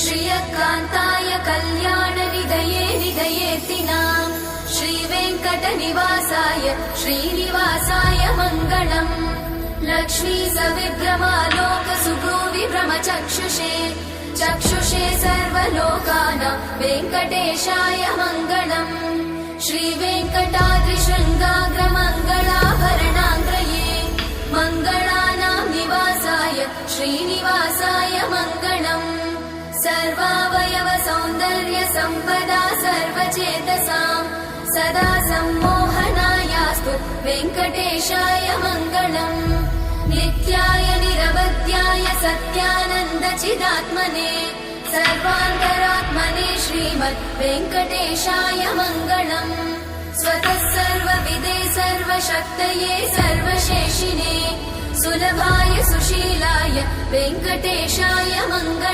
श्रियकान्ताय कल्याणनिधये निधयेतिनाम् श्रीवेङ्कटनिवासाय श्रीनिवासाय मङ्गलम्। लक्ष्मी सविभ्रमालोकसुभ्रूविभ्रमचक्षुषे चक्षुषे सर्वलोकानां वेङ्कटेशाय मङ्गलम्। श्रीवेङ्कटाद्रिशृङ्गाग्रमङ्गलाभरणाङ्ग्रये मङ्गलानां निवासाय श्रीनिवासाय मङ्गलम्। सर्वावयव सौन्दर्य सम्पदा सर्वचेतसां सदा सम्मोहनायास्तु वेङ्कटेशाय मङ्गलम्। नित्याय निरवध्याय सत्यानन्दचिदात्मने सर्वान्तरात्मने श्रीमद् वेङ्कटेशाय मङ्गलम्। स्वतः सर्वविदे सर्वशक्तये सर्वशेषिने सुलभाय सुशीलाय वेङ्कटेशाय मङ्गलम्।